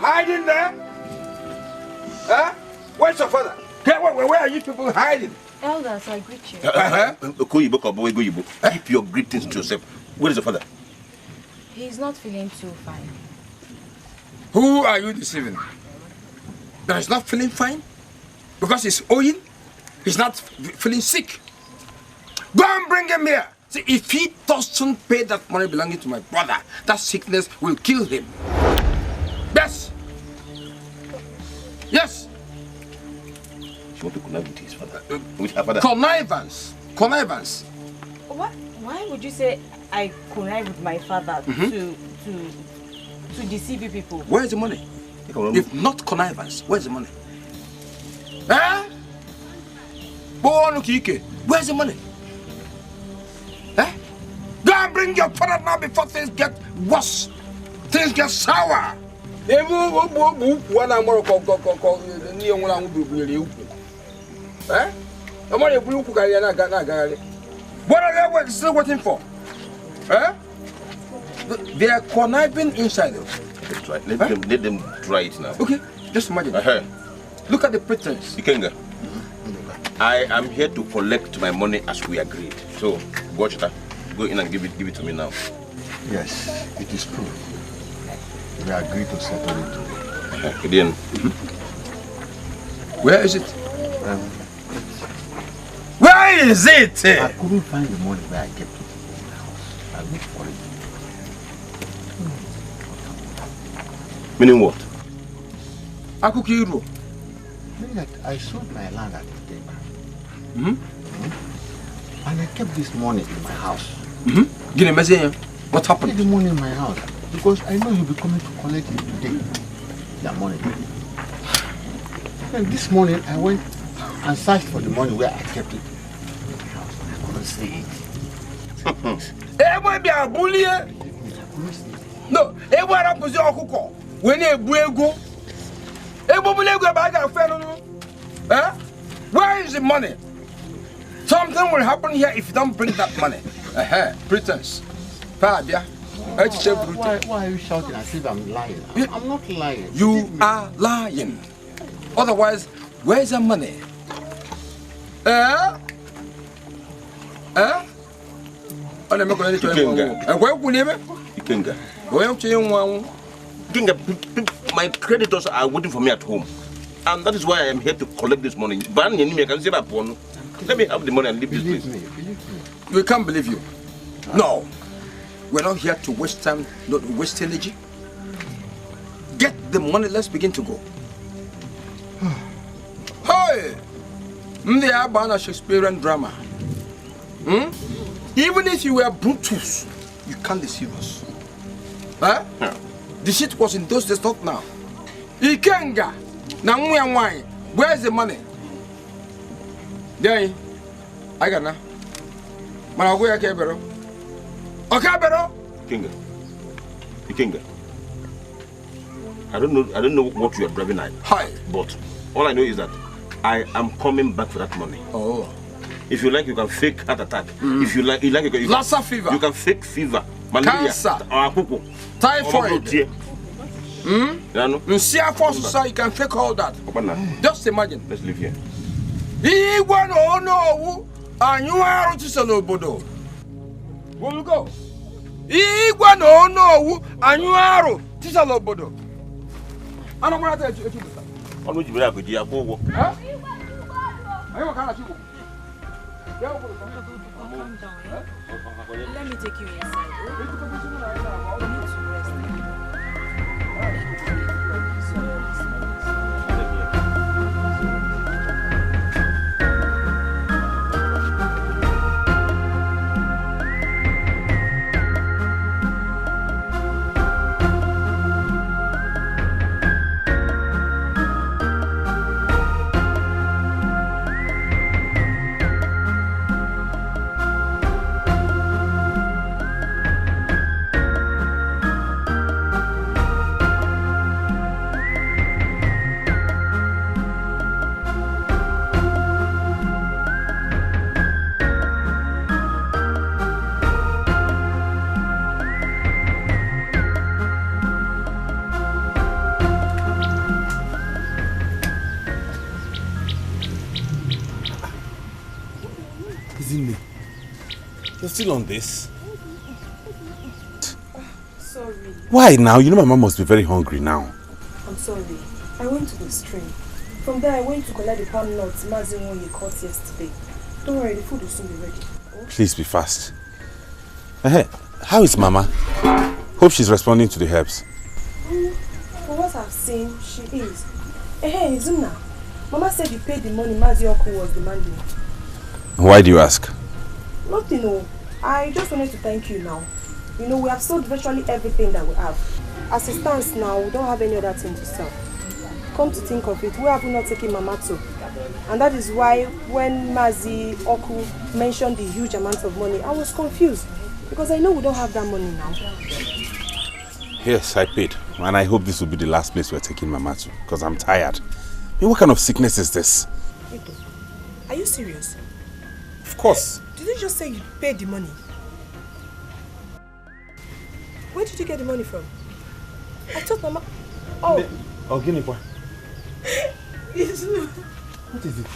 hiding there? Huh? Where's your father? Where are you people hiding? Elders, I greet you. Keep your greetings to yourself. Where is your father? He's not feeling too fine. Who are you deceiving? That he's not feeling fine? Because he's owing? He's not feeling sick? Go and bring him here. See, if he doesn't pay that money belonging to my brother, that sickness will kill him. Yes. Yes. You want to connive with his father? With her father? Connivance. Connivance. What? Why would you say I connive with my father to deceive you people? Where is the money? If not connivance, where's the money? Eh? Where's the money? Eh? Go and bring your father now before things get worse. Things get sour. Eh? What are they still waiting for? Eh? They are conniving inside. Let them try it now. Okay, just imagine. Look at the pretense. Ikenga, I am here to collect my money as we agreed. So, watch that. Go in and give it to me now. Yes, it is true. We agreed to settle it today. Gideon. Where is it? Where is it? I couldn't find the money where I kept it in the house. I looked for it. Meaning what? Akukiro. Meaning that I sold my land at the table. And I kept this money in my house. What happened? I kept the money in my house because I know he'll be coming to collect it today. That money. And this morning I went and searched for the money where I kept it in my house. I couldn't see it. No, when you go, where is the money? Something will happen here if you don't bring that money. Pretense. Why are you shouting as if I'm lying? I'm not lying. You are lying. Otherwise, where's the money? My creditors are waiting for me at home. And that is why I am here to collect this money. Let me have the money and leave this place. Believe me. We can't believe you. No. We're not here to waste time, not waste energy. Get the money, let's begin to go. Hey! They are a Shakespearean drama. Even if you were Brutus, you can't deceive us. Huh? Yeah. The shit was in those days, not now. Ikenga, Namu and wine. Where's the money? There, I got now. Managoya Kebero. Okabero? Ikenga. I don't know what you are driving at. Hi. But all I know is that I am coming back for that money. Oh. If you like, you can fake heart attack. If you like, you Lassa fever. You can fake fever, malaria, cancer, typhoid. So you can fake all that. Just imagine. Let's live here. And you are to Salobodo. Where we go? And you are to Salobodo. I don't want to tell you. I'm going to be able to go. Let me take you inside. still on this? Sorry. Why now? You know my mom must be very hungry now. I'm sorry. I went to the stream. From there, I went to collect the palm nuts Mazin one you caught yesterday. Don't worry, the food will soon be ready. Oh? Please be fast. Hey, how is Mama? Hope she's responding to the herbs. For what I've seen, she is. Hey, Izunna. Mama said you paid the money Mazioku was demanding. Why do you ask? Nothing, no. I just wanted to thank you now. You know, we have sold virtually everything that we have. As it stands now, we don't have any other thing to sell. Come to think of it, we have not taken Mama to. And that is why when Mazi Oku mentioned the huge amount of money, I was confused. Because I know we don't have that money now. Yes, I paid. And I hope this will be the last place we're taking Mama to. Because I'm tired. I mean, what kind of sickness is this? Edo, are you serious? Of course. Did you just say you paid the money? Where did you get the money from? I thought Mama... Oh. Guinea boy. What is it?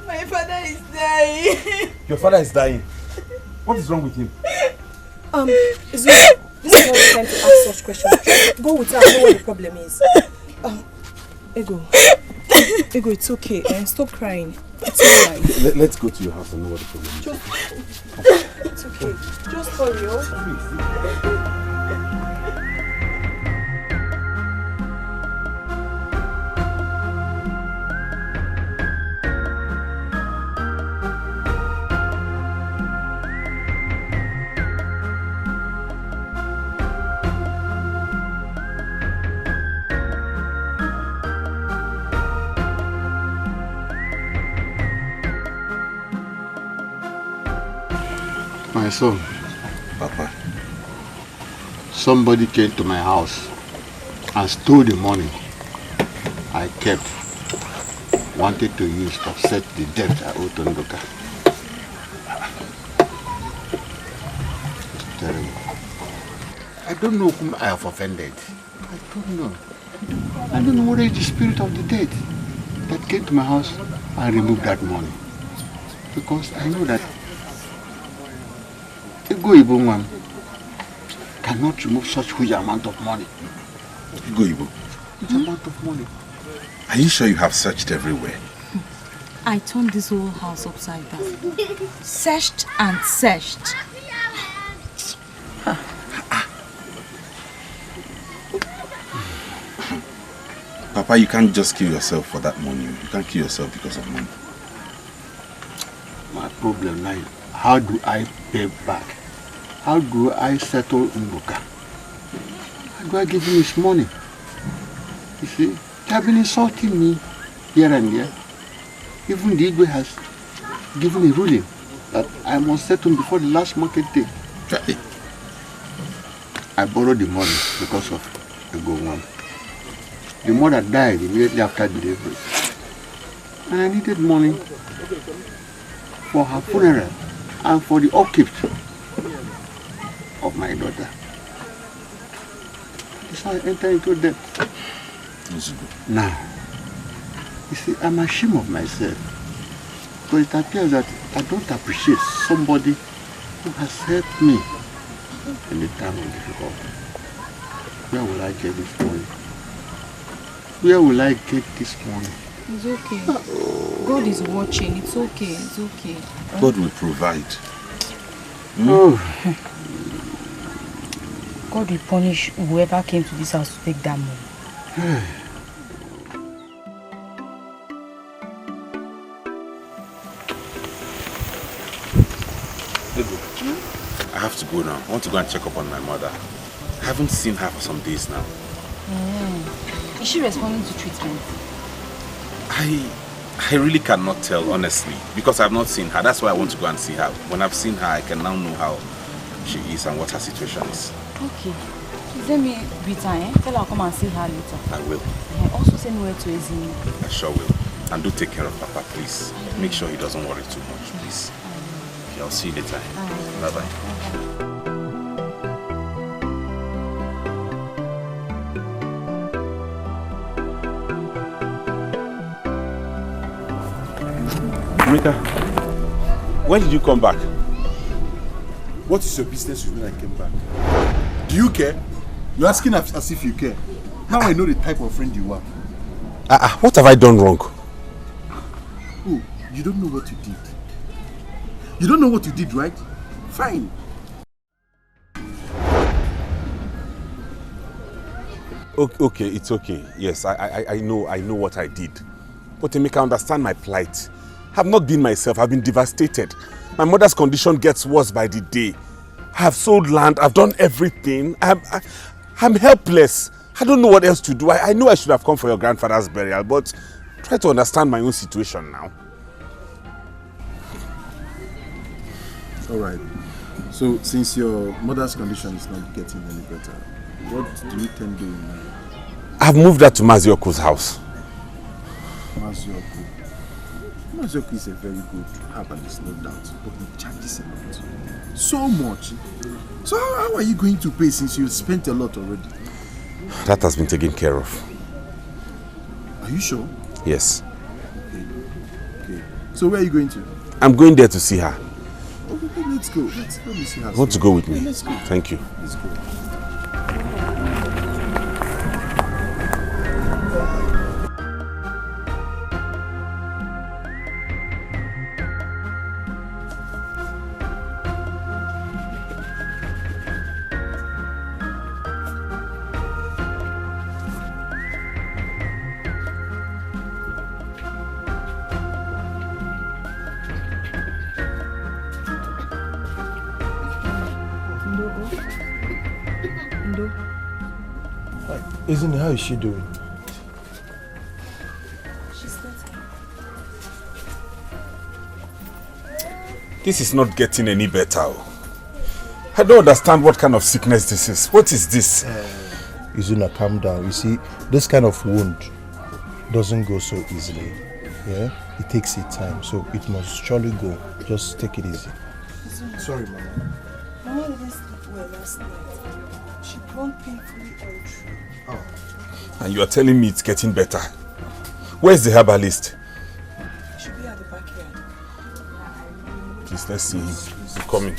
My father is dying. Your father is dying. What is wrong with him? This is not the time to ask such questions. Go with her, I know what the problem is. Ego, it's okay. Stop crying. It's alright. Let's go to your house and know what the problem is. It's okay. Just hurry, oh. My son. Papa. Somebody came to my house and stole the money I kept. Wanted to use to offset the debt I owed to Ndoka. It's terrible. I don't know whom I have offended. I don't know. I don't know what is the spirit of the dead that came to my house and removed that money. Because I know that Egoyibo cannot remove such huge amount of money. Egoyibo? Huge amount of money. Are you sure you have searched everywhere? I turned this whole house upside down. Searched and searched. Papa, you can't just kill yourself for that money. You can't kill yourself because of money. My problem now is, how do I pay back? How do I settle Ndoka? How do I give him his money? You see, they have been insulting me here and there. Even the Igwe has given a ruling that I must settle before the last market day. I borrowed the money because of Ego. The mother died immediately after delivery. And I needed money for her funeral and for the upkeep of my daughter. So I entered into debt. Now, you see, I'm ashamed of myself. Because it appears that I don't appreciate somebody who has helped me in the time of difficulty. Where will I get this money? Where will I get this money? It's okay. God is watching. It's okay. It's okay. God will provide. Oh. God will punish whoever came to this house to take that money. I have to go now. I want to go and check up on my mother. I haven't seen her for some days now. Is she responding to treatment? I really cannot tell, honestly, because I have not seen her. That's why I want to go and see her. When I've seen her, I can now know how she is and what her situation is. Okay. Please let me greet her, Tell her I'll come and see her later. I will. Also send me where to Izzy. I sure will. And do take care of Papa, please. Make sure he doesn't worry too much, please. Okay, I'll see you later. Bye-bye. Mika, when did you come back? What is your business with when I came back? Do you care? You're asking as if you care. Now I know the type of friend you are. What have I done wrong? Oh, you don't know what you did. You don't know what you did, right? Fine. Okay, it's okay. Yes, I know what I did. But to make I understand my plight. I've not been myself. I've been devastated. My mother's condition gets worse by the day. I have sold land. I've done everything. I'm helpless. I don't know what else to do. I know I should have come for your grandfather's burial, but try to understand my own situation now. All right. So, since your mother's condition is not getting any better, what do you intend doing now? I've moved her to Mazioko's house. Mazioko. Mazioko is a very good herbalist, no doubt, but he charges a lot. So much. So how are you going to pay since you spent a lot already? That has been taken care of. Are you sure? Yes. Okay. So where are you going to? I'm going there to see her. Okay, let's go. Let me see her. You want to go with me? Yeah, let's go. Thank you. Let's go. Izunna, how is she doing? She's better. This is not getting any better. I don't understand what kind of sickness this is. What is this? Izunna, calm down. You see, this kind of wound doesn't go so easily. Yeah? It takes its time, so it must surely go. Just take it easy. Izunna. Sorry, Mama. Mama didn't sleep well last night. She groaned painfully all through. Oh. And you are telling me it's getting better. Where's the herbalist? She should be at the backyard. Please, let's see him. He's coming.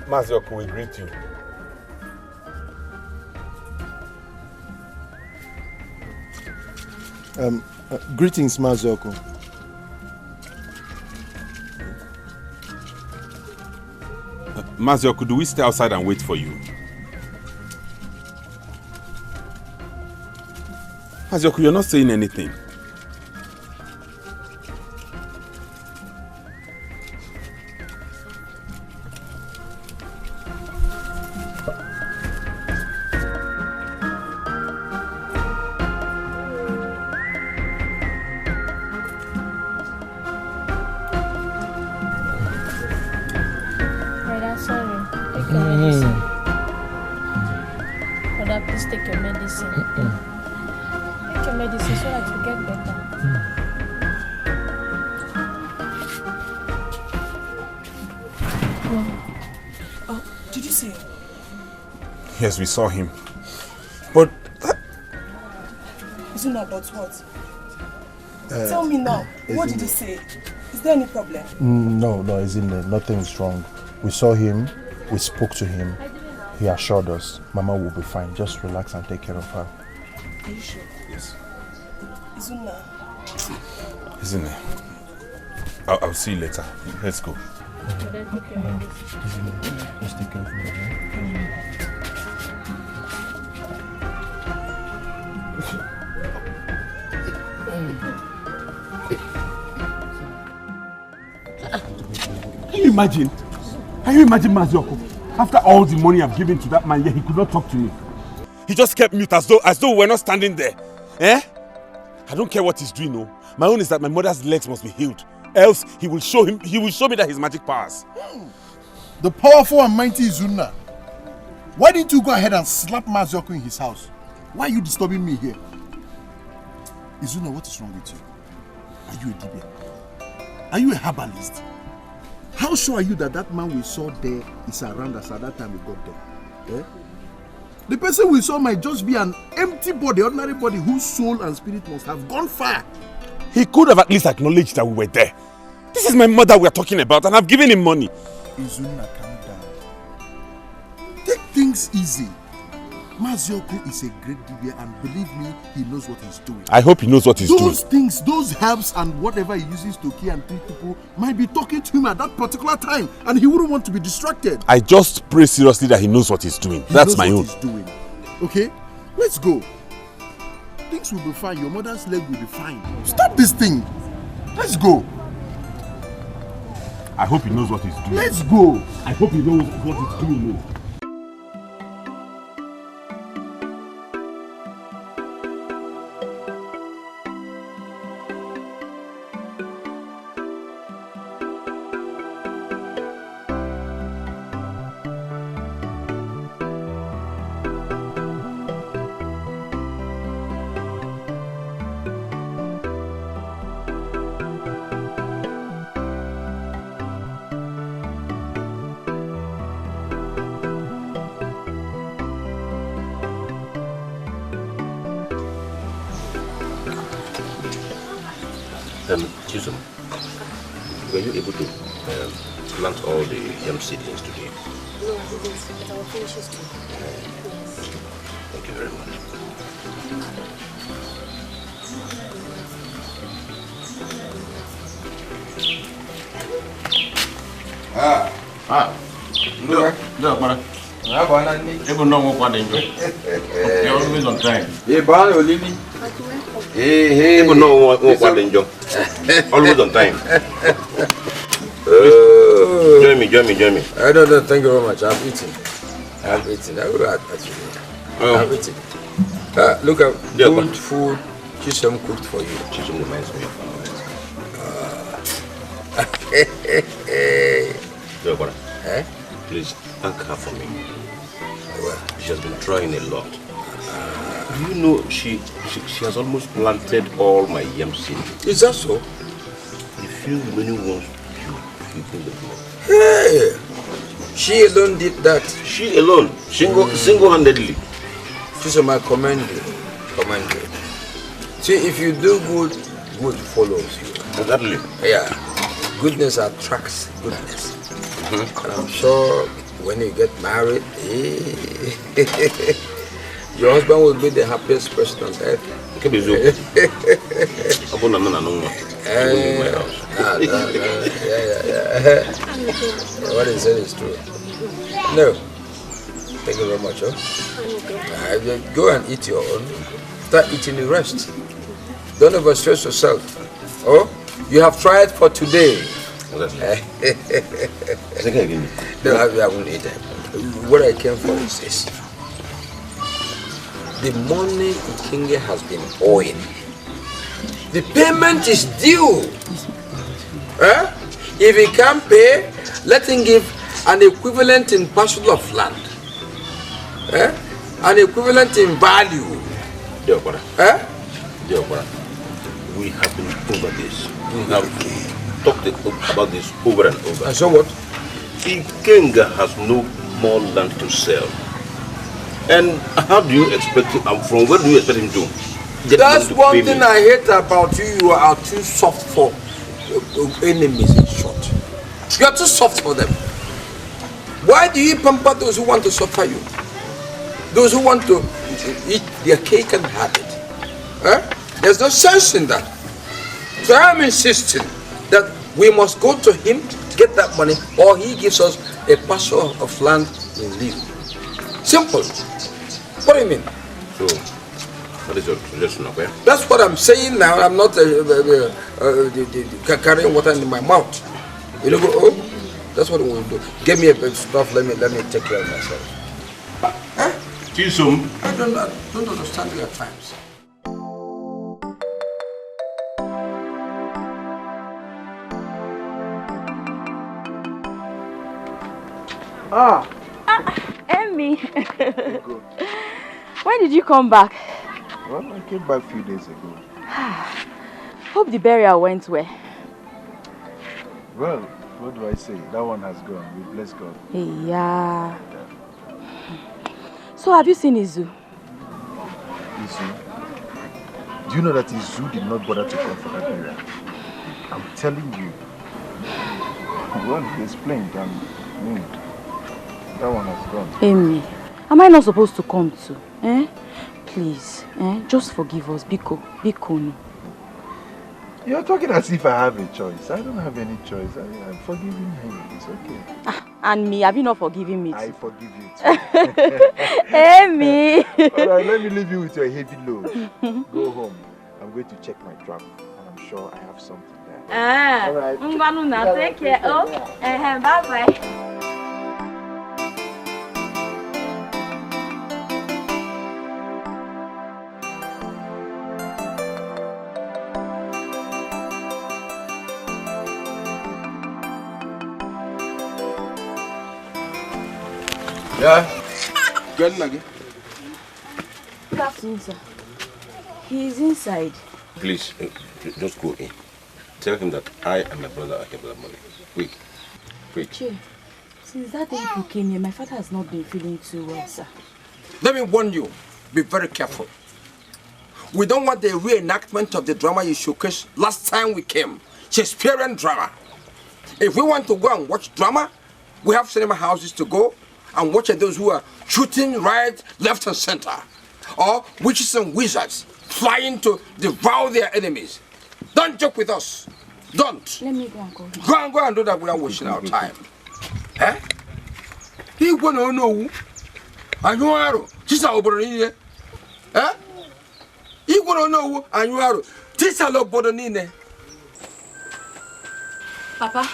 Mazioko will greet you. Greetings, Mazioko. Mazioko, do we stay outside and wait for you? Mazioko, you're not saying anything. Yes, we saw him. But... Izunna, but what? Tell me now. What did he say? Is there any problem? No, Izunna, nothing's wrong. We saw him, we spoke to him. He assured us Mama will be fine. Just relax and take care of her. Are you sure? Yes. Izunna. Izunna, I'll see you later. Let's go. Izunna, let's take care of me. Can you imagine? Can you imagine Mazioko? After all the money I've given to that man, yet he could not talk to me. He just kept mute as though we're not standing there. Eh? I don't care what he's doing, no. My own is that my mother's legs must be healed. Else he will show me that his magic powers. The powerful and mighty Izunna. Why didn't you go ahead and slap Mazioko in his house? Why are you disturbing me here? Izunna, what is wrong with you? Are you a Dibia? Are you a herbalist? How sure are you that that man we saw there is around us at that time we got there? Eh? The person we saw might just be an empty body, ordinary body whose soul and spirit must have gone far. He could have at least acknowledged that we were there. This is my mother we are talking about and I've given him money. Izunna, calm down. Take things easy. Mazioko is a great Dibia and believe me, he knows what he's doing. I hope he knows what he's doing. Those things, those herbs and whatever he uses to kill and treat people might be talking to him at that particular time and he wouldn't want to be distracted. I just pray seriously that he knows what he's doing. That's my own. He knows what he's doing. Okay? Let's go. Things will be fine. Your mother's leg will be fine. Stop this thing. Let's go. I hope he knows what he's doing. Let's go. I hope he knows what he's doing. Chizzy, were you able to plant all the yam seedlings today? No, I didn't, but I will finish it too. Yes. Thank you very much. No, man. Even no more you're always on time. Even no more always on time. Join me. I don't know, thank you very much. I've eaten. I will actually. I've eaten. Look at good food Chisholm cooked for you. Chisholm reminds me of Your brother. Please thank her for me. She has been trying a lot. You know, she has almost planted all my yam seed. Is that so? The few remaining ones people the blood. Hey! She alone did that. She alone, single-handedly. Chisholm, I commend you. See, if you do good, good follows you. Exactly. Yeah. Goodness attracts goodness. And I'm sure when you get married, your husband will be the happiest person on earth. What he said is true. No. Thank you very much. Go and eat your own. Start eating the rest. Don't overstress yourself. Oh, you have tried for today. No, I won't eat it. What I came for is this. The money Ikinge has been owing. The payment is due. If he can't pay, let him give an equivalent in parcel of land. An equivalent in value. Dear brother, we have been over this. We have talked about this over and over. And so what? Ikenga has no more land to sell. And how do you expect him, from where do you expect him to get? That's one thing I hate about you. You are too soft for enemies, in short. You are too soft for them. Why do you pamper those who want to suffer you? Those who want to eat their cake and have it. There's no sense in that. So I'm insisting that we must go to him, get that money, or he gives us a parcel of land in lieu. Simple. What do you mean? So, what is your suggestion, okay? That's what I'm saying now. I'm not carrying water in my mouth. You know, that's what we'll do. Give me a bit of stuff. Let me take care of myself. Chisholm. I don't understand your times. Emmy. When did you come back? Well, I came back a few days ago. Hope the burial went well. Well, what do I say? That one has gone. We bless God. Yeah. So have you seen Izu? Izu? Do you know that Izu did not bother to come for that burial? I'm telling you. Well, he explained and that one has gone. Amy, am I not supposed to come too? Eh? Please, just forgive us. Biko, no. You're talking as if I have a choice. I don't have any choice. I'm forgiving him. It's okay. And me, have you not forgiven me too? I forgive you too. Amy! Alright, let me leave you with your heavy load. Go home. I'm going to check my trunk and I'm sure I have something there. Alright. Now take care. Oh, bye-bye. Yeah? Good luck. Good afternoon, sir. He's inside. Please, just go in. Tell him that I and my brother are here for that money. Quick. Che, since that day you came here, my father has not been feeling too well, sir. Let me warn you, be very careful. We don't want the reenactment of the drama you showcased last time we came. Shakespearean drama. If we want to go and watch drama, we have cinema houses to go and watch those who are shooting right, left and center. Or witches and wizards flying to devour their enemies. Don't joke with us. Don't. Let me go and go. Go and do that without wasting our time. Eh? He won't know. And you are. She's over here. Eh? He won't know. And you are. This is a lot of Nine. Papa.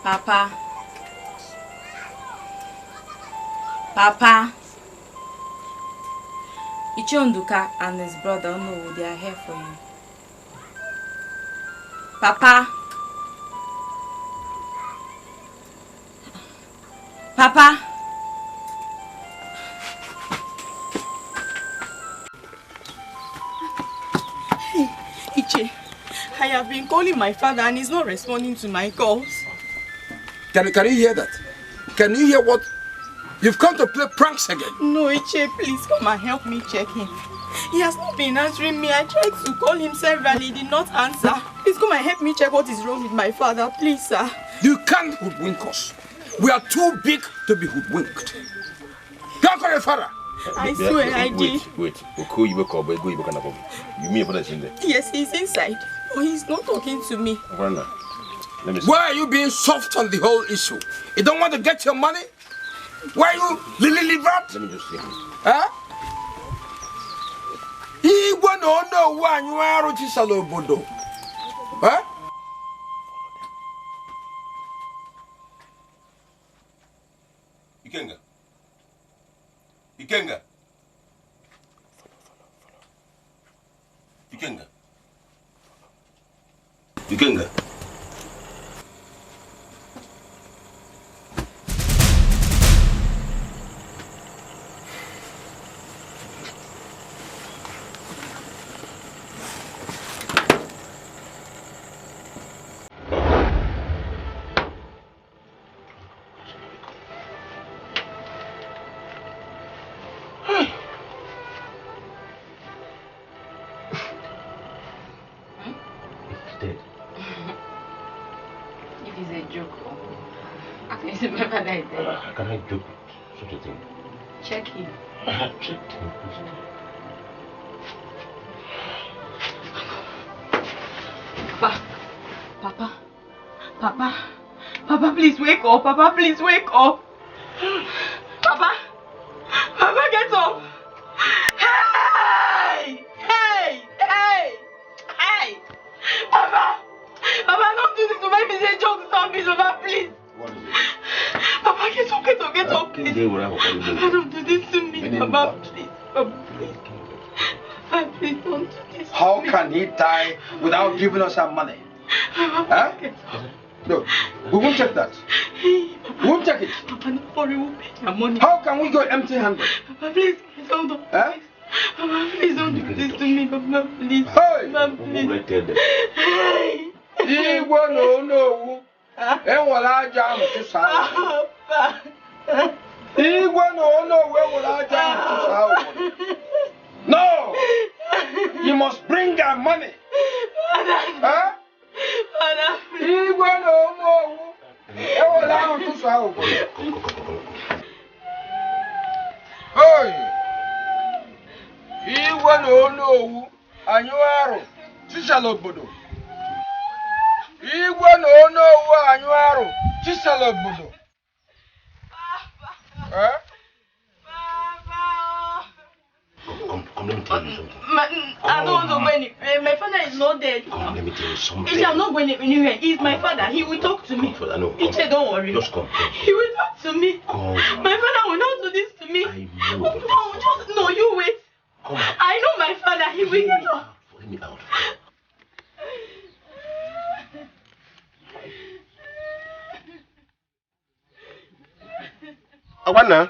Papa. Papa. Ichionduka and his brother, no, they are here for you. Papa. Papa. Hey, Iche, I have been calling my father and he's not responding to my calls. Can you hear that? Can you hear what? You've come to play pranks again. No, Iche, please come and help me check him. He has not been answering me. I tried to call him several, he did not answer. Please come and help me check what is wrong with my father, please, sir. You can't hoodwink us. We are too big to be hoodwinked. Go call your father. I swear I did. Wait. You mean your father is in there? Yes, he's inside. But he's not talking to me. Let me see. Why are you being soft on the whole issue? You don't want to get your money? Why are you lily-livered? Let me just see him. Huh? He won't know why you are Chisalobodo. Huh? Ikenga. How can I joke with such a thing? Check him. Check him, please. Papa, please wake up. Papa, please wake up. Papa, get up. Hey! Papa, don't do this to make me say joke. Stop me, Papa, please. What is it? Papa, get up. Please. Papa, don't do this to me. Papa, please. Papa, please. Papa, please don't do this to me. How can he die without giving us our money? Papa, get up. No, we won't check that. We won't check it. Papa, don't worry, we'll pay your money. How can we go empty-handed? Papa, please don't do Eh? Papa, please don't do this to me, Papa, please. Hey! Papa, please. Hey! Igwe no. Enwala jam to sa. Papa. Igwe no. Enwala jam to sa. No! You must bring that money. Huh? Igwe no. Enwala to sa. Hey! Igwe no. Anyuaro. Chisalobodo. Igwe no anyuaro. Chisalobodo. Eh? Come, let me tell you something. I don't want to go anywhere. My father is not dead. Come, let me tell you something. He shall not go anywhere. He is my father. He will talk to me. I know. Iche, don't worry. Just come. He will talk to me. Come. My father will not do this to me. I know. No, you wait. Come. I know my father. He will get up. Let me out. Awana.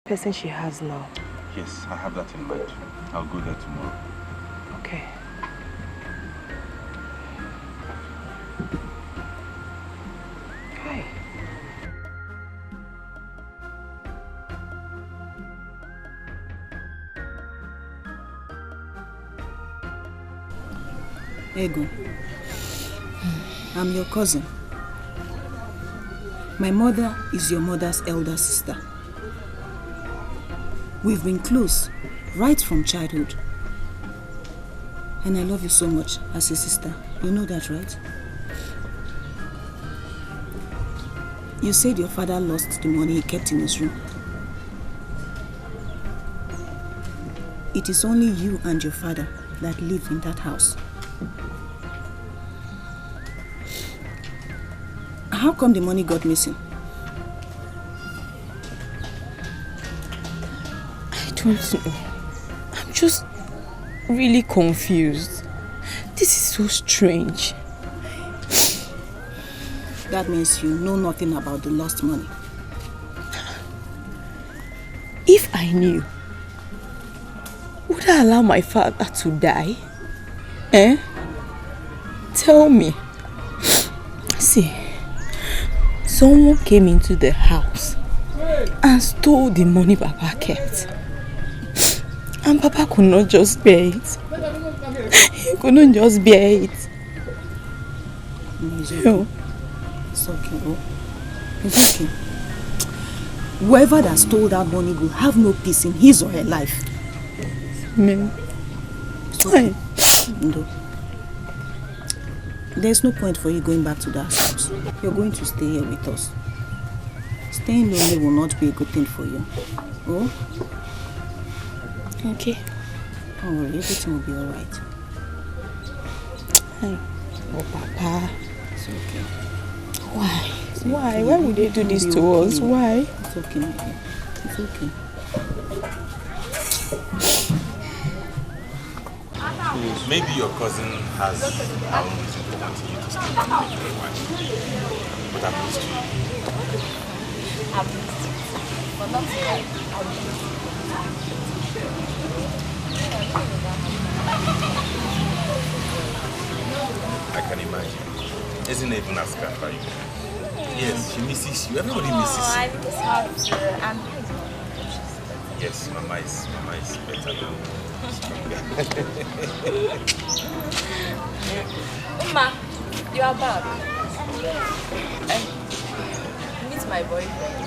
Person she has now. Yes, I have that in mind. I'll go there tomorrow. Okay. Hi. Ego, I'm your cousin. My mother is your mother's elder sister. We've been close right from childhood. And I love you so much as a sister. You know that, right? You said your father lost the money he kept in his room. It is only you and your father that live in that house. How come the money got missing? I don't know. I'm just really confused. This is so strange. That means you know nothing about the lost money. If I knew, Would I allow my father to die? Eh? Tell me. See, someone came into the house and stole the money Papa kept. And Papa could not just bear it. He couldn't just bear it. It's okay. It's okay. Oh. It's okay. Whoever that stole that money will have no peace in his or her life. Amen. Okay. No. There's no point for you going back to that house. You're going to stay here with us. Staying lonely will not be a good thing for you. Oh? Okay. Don't worry, everything will be alright. Hey. Oh, Papa. It's okay. Why? Why? Why would they do this to us? Why? It's okay, my dear. It's okay. Maybe your cousin has her own reason for wanting you to stay with me for a while. But I've missed you. I've missed it. But not tonight. I'll miss it. I can imagine. Isn't it even as scared by you? Yes, she misses you. Everybody misses you. I miss her too. And Yes, Mama is better now. Uma, you are back. Meet my boyfriend.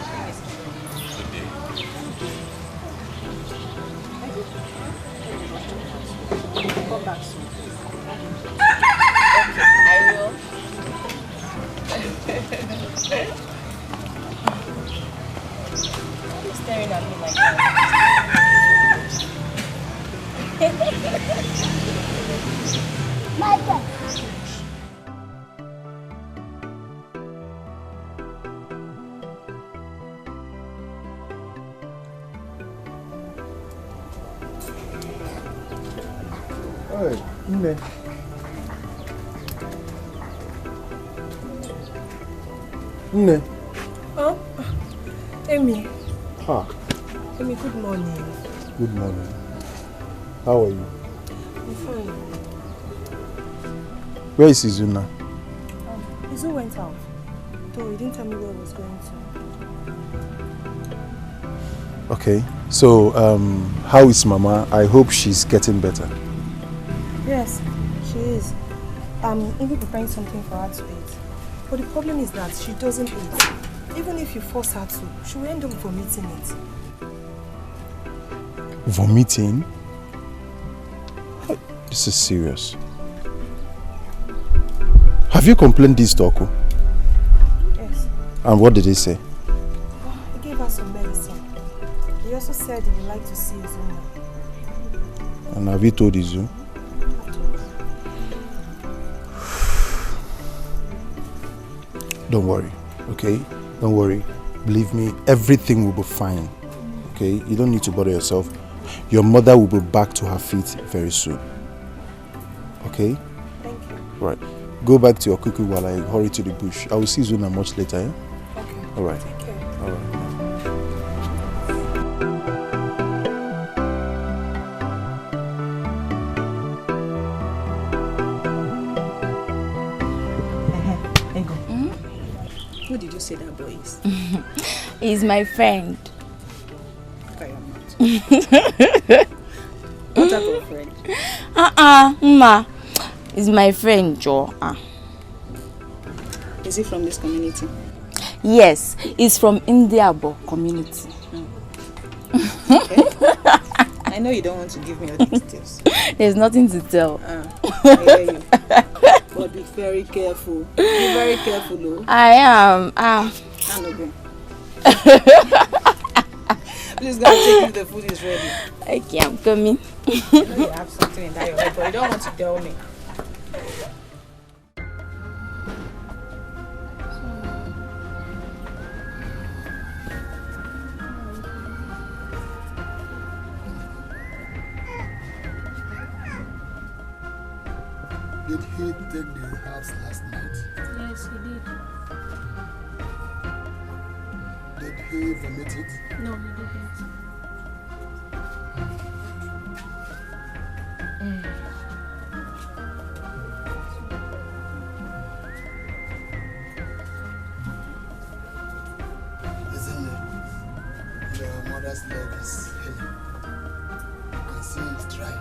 Come back soon. Okay, I will. You're staring at me like that. Hey, Nne. Nne. Oh, Amy. Ah, Amy, good morning. good morning. How are you? I'm fine. Where is Izunna? Izu went out. Though he didn't tell me where he was going to. Okay, so how is Mama? I hope she's getting better. Yes, she is. I'm even preparing something for her to eat. But the problem is that she doesn't eat. Even if you force her to, she will end up vomiting it. Vomiting? This is serious. Have you complained this to Oku? Yes. And what did he say? He gave her some medicine. He also said he would like to see Izunna. And have you told Izu? Don't worry, okay? Don't worry. Believe me, everything will be fine. Okay? You don't need to bother yourself. Your mother will be back to her feet very soon. Okay? Thank you. Right. Go back to your cooking while I hurry to the bush. I will see Izunna much later, eh? Okay. Alright. Take care. Alright. Who did you say that boy is? He's my friend. I am not. What type of friend? Ma. He's my friend, Joe. Is he from this community? Yes, he's from Indiabo community. Okay. I know you don't want to give me all the details. There's nothing to tell. I hear you. But be very careful. Be very careful, though. I am. I'm not going. Please go and take if the food is ready. Okay, I'm coming. I know you have something in that your head, but you don't want to tell me. Did he take the house last night? Yes, he did. Did he vomit it? No, he didn't. mother's leg is healing. You can see it's dry.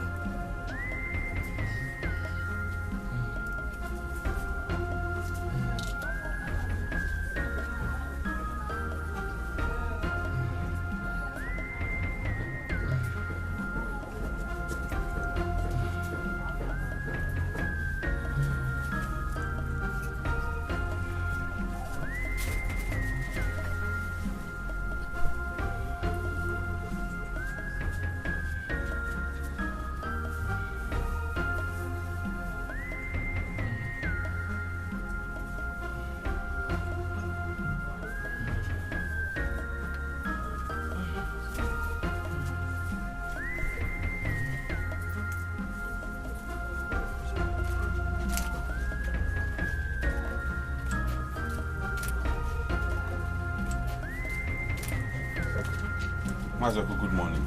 Mazoku, good morning.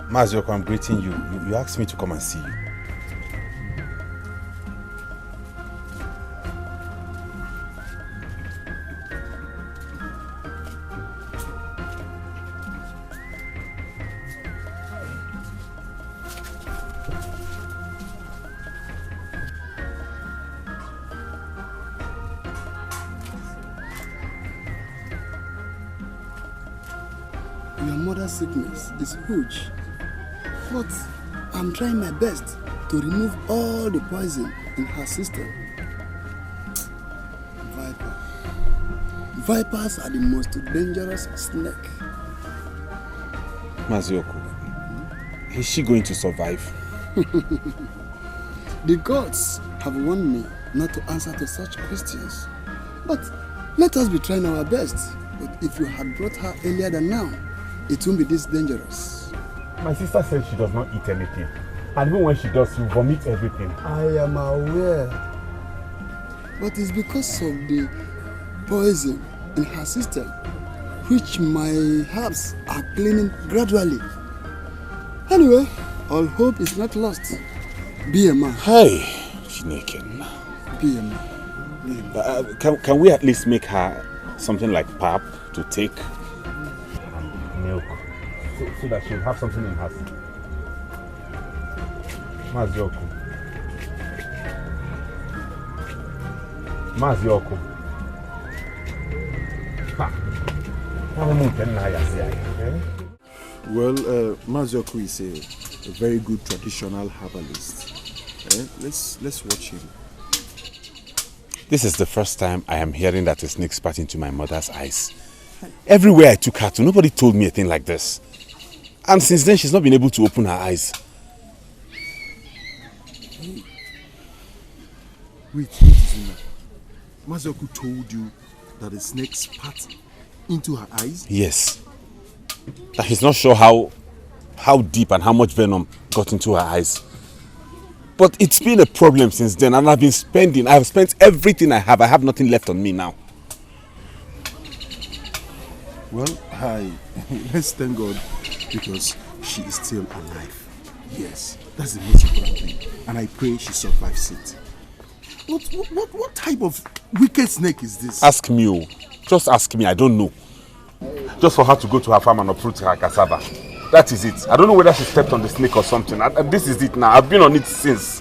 Mazoku, I'm greeting you. You asked me to come and see you. Your mother's sickness is huge, but I'm trying my best to remove all the poison in her system. Vipers are the most dangerous snake. Mazioku, is she going to survive? The gods have warned me not to answer to such questions. But let us be trying our best. But if you had brought her earlier than now, it won't be this dangerous. My sister says she does not eat anything. And even when she does, she vomits everything. I am aware. But it's because of the poison in her system, which my herbs are cleaning gradually. Anyway, all hope is not lost. Be a man. Hey, Chineken. Be a man. Can we at least make her something like pap to take? Milk. So that she'll have something in her food. Mazioku. Mazioku. Well, Mazioku is a very good traditional herbalist. Let's watch him. This is the first time I am hearing that a snake spat into my mother's eyes. Everywhere I took her to, nobody told me a thing like this. And since then, she's not been able to open her eyes. Wait, Izunna. Mazioku told you that a snake spat into her eyes? Yes. That he's not sure how deep and how much venom got into her eyes. But it's been a problem since then, and I've spent everything I have. I have nothing left on me now. Well, let's thank God because she is still alive. Yes, that's the most important thing. And I pray she survives it. What type of wicked snake is this? Ask me, oh. Just ask me, I don't know. Just for her to go to her farm and uproot her cassava. That is it. I don't know whether she stepped on the snake or something. This is it now. I've been on it since.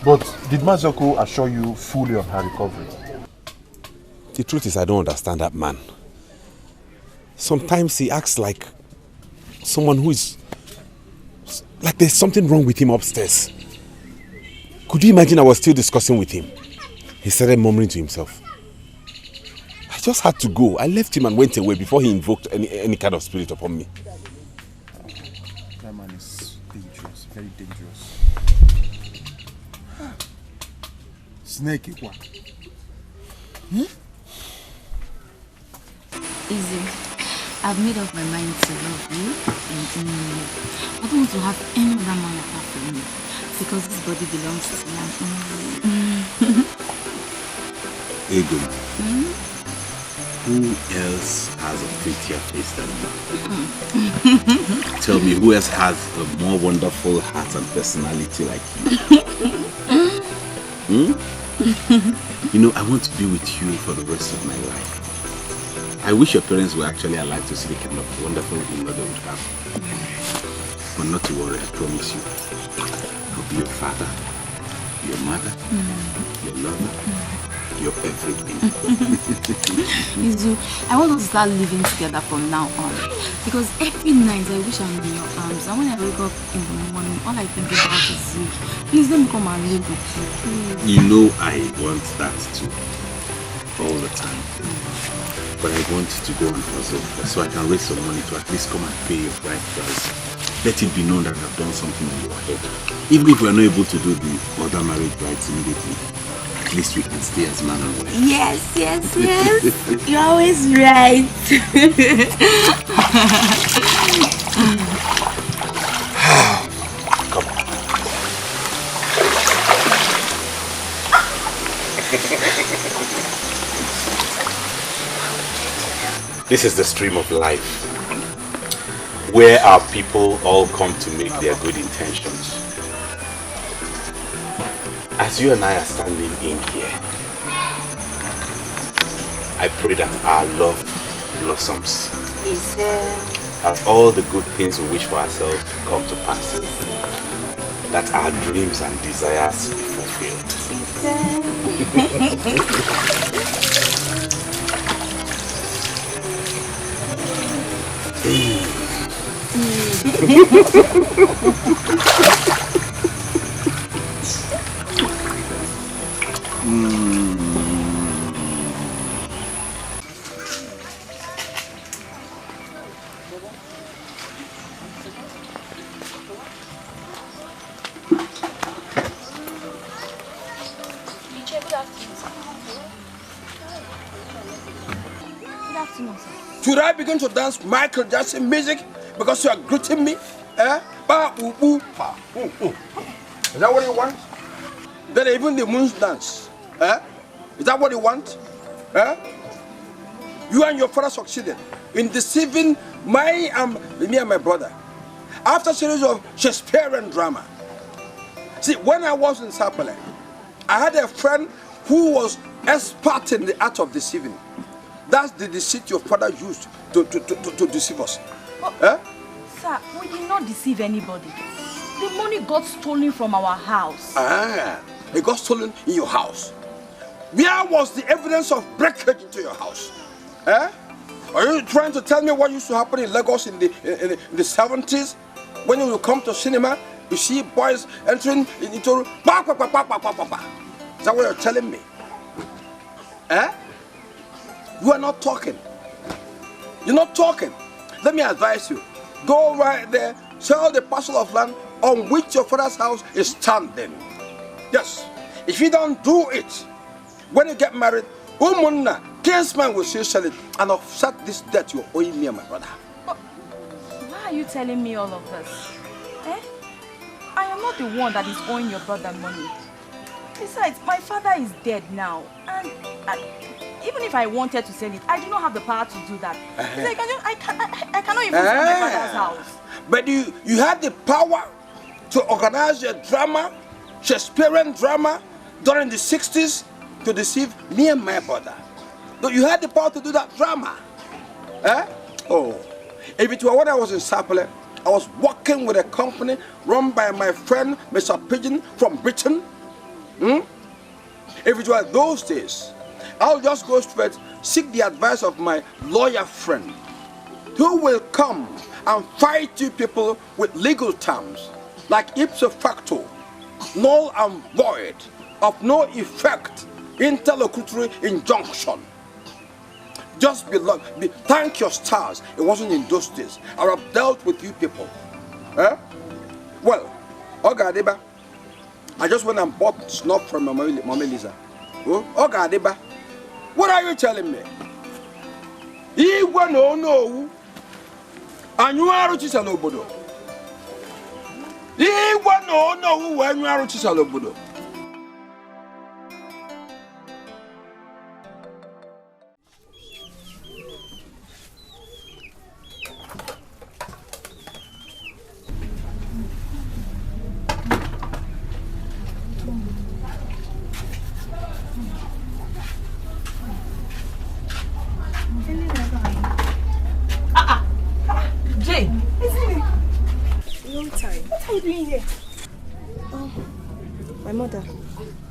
But did Mazioku assure you fully of her recovery? The truth is, I don't understand that man. Sometimes he acts like someone who is... like there's something wrong with him upstairs. Could you imagine I was still discussing with him? He started murmuring to himself. I just had to go. I left him and went away before he invoked any kind of spirit upon me. That man is dangerous, very dangerous. Snake, what? Easy. I've made up my mind to love you and only you. I don't want to have any other man apart from you because this body belongs to me and only you. Ego. Who else has a prettier face than you? Tell me, who else has a more wonderful heart and personality like you? You know, I want to be with you for the rest of my life. I wish your parents were actually alive to see the kind of wonderful in-law they would have. But not to worry, I promise you. I'll be your father, your mother, your lover, your everything. Izu, I want us to start living together from now on. Because every night I wish I'm in your arms. And when I wake up in the morning, all I think about is you. Please let me come and live with you. Please. You know I want that too. All the time. But I want you to go and hustle so I can raise some money to at least come and pay your bride price. Let it be known that I've done something in your head. Even if we're not able to do the other marriage rights immediately, at least we can stay as man and wife. Yes. You're always right. Come on. This is the stream of life, where our people all come to make their good intentions. As you and I are standing in here, I pray that our love blossoms. That all the good things we wish for ourselves come to pass. That our dreams and desires be fulfilled. Should I begin to dance Michael Jackson music because you are greeting me? Is that what you want? Then even the moons dance. Is that what you want? You and your father succeeded in deceiving me and my brother. After a series of Shakespearean drama. See, when I was in Sapele, I had a friend who was expert in the art of deceiving. That's the deceit your father used to deceive us. Sir, we did not deceive anybody. The money got stolen from our house. It got stolen in your house. Where was the evidence of breakage into your house? Are you trying to tell me what used to happen in Lagos in the 70s? When you come to cinema, you see boys entering into... Is that what you're telling me? You are not talking. You're not talking. Let me advise you. Go right there, sell the parcel of land on which your father's house is standing. Yes. If you don't do it, when you get married, Umunna, kinsman will still sell it and offset this debt you're owing me and my brother. But why are you telling me all of this? I am not the one that is owing your brother money. Besides, my father is dead now. And even if I wanted to sell it, I do not have the power to do that. I cannot even sell my father's house. But you had the power to organize a drama, Shakespearean drama, during the 60s to deceive me and my brother. So you had the power to do that drama. If it were when I was in Sapele, I was working with a company run by my friend, Mr. Pigeon from Britain. If it were those days, I'll just go straight, seek the advice of my lawyer friend, who will come and fight you people with legal terms, like ipso facto, null and void, of no effect, interlocutory injunction. Just thank your stars, it wasn't in those days. I would have dealt with you people. Well, Ogadeba, I just went and bought snuff from Mama Lisa. Ogadeba, what are you telling me? No. And you are Chisalobodo. No, when you are Chisalobodo.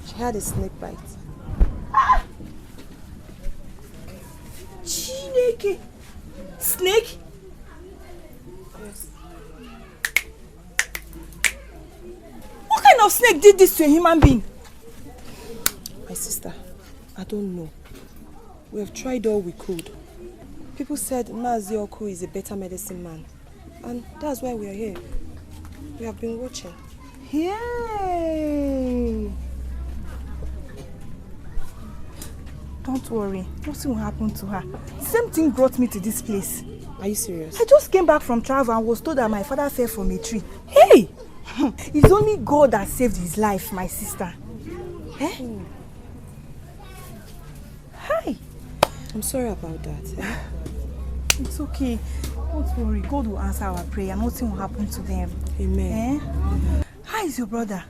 She had a snake bite. Chineke! Snake? Yes. What kind of snake did this to a human being? My sister, I don't know. We have tried all we could. People said Mazi Oku is a better medicine man. And that's why we are here. We have been watching. Yay! Don't worry, nothing will happen to her. Same thing brought me to this place. Are you serious? I just came back from travel and was told that my father fell from a tree. Hey! It's only God that saved his life, my sister. Eh? Hi! I'm sorry about that. Eh? It's okay. Don't worry, God will answer our prayer. Nothing will happen to them. Amen. Eh? How is your brother?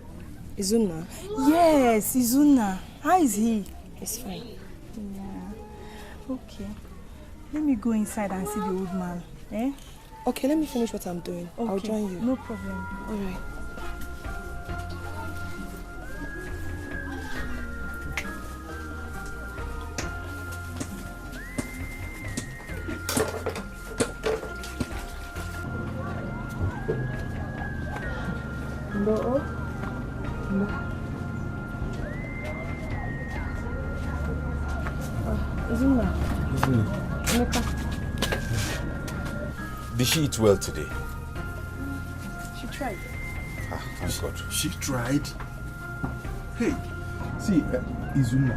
Izunna? Yes, Izunna. How is he? He's fine. Yeah. Okay. Let me go inside and see the old man. Eh? Okay, let me finish what I'm doing. Okay. I'll join you. No problem. All right. No. Izunna. Did she eat well today? She tried. Ah, thank God. She tried. Hey, see, Izunna,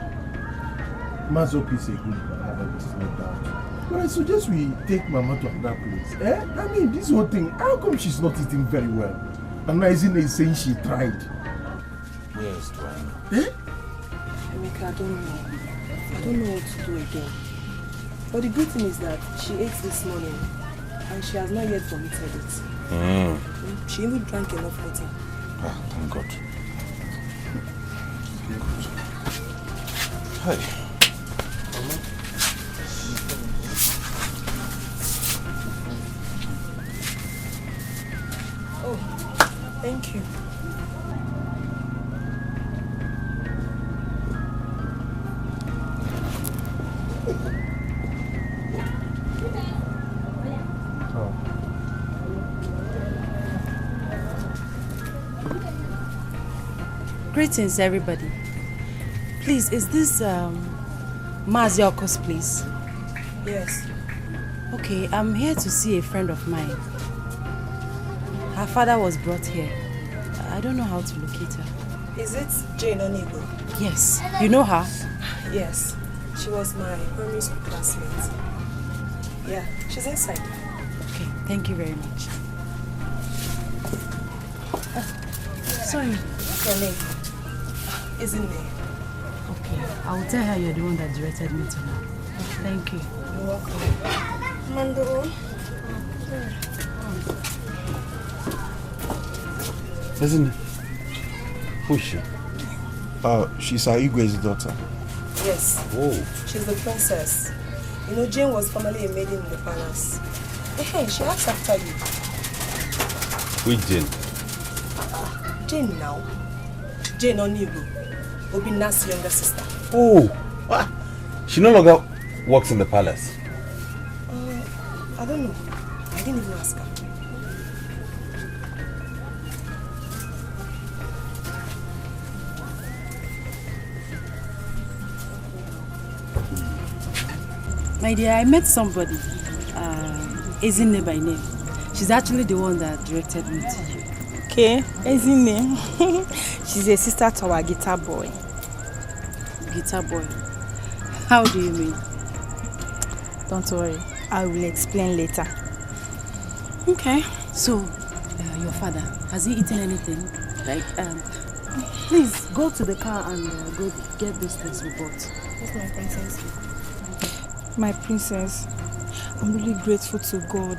Mazop is a good man, there's no doubt. But I suggest we take Mama to another place. Eh? I mean, this whole thing, how come she's not eating very well? And now Izunna is saying she tried. Yes, do I know? Eh? Emeka, I don't know. I don't know what to do again. But the good thing is that she ate this morning and she has not yet vomited it. She even drank enough water. Ah, thank God. Thank God. Hi. Oh, thank you. Greetings, everybody. Please, is this Mazi Oko's place? Yes. Okay, I'm here to see a friend of mine. Her father was brought here. I don't know how to locate her. Is it Jane Onigo? Yes. You know her? Yes. She was my primary school classmate. Yeah, she's inside. Okay, thank you very much. Sorry. What's your name? Isn't it? Okay, I will tell her you're the one that directed me to her. Thank you. You're welcome. Mando. Isn't it? Who is she? She's our Igwe's daughter. Yes. Oh. She's the princess. You know, Jane was formerly a maiden in the palace. Hey, she asked after you. Which Jane? Jane now. Jane Onigo. Obina's younger sister. Oh, what? She no longer works in the palace. I don't know. I didn't even ask her. My dear, I met somebody. Izunna by name. She's actually the one that directed me to you. Okay, Izunna. She's a sister to our guitar boy. Guitar boy? How do you mean? Don't worry, I will explain later. Okay. So, your father, has he eaten anything? Like, please go to the car and go get these things we bought. Yes, my princess. My princess, I'm really grateful to God.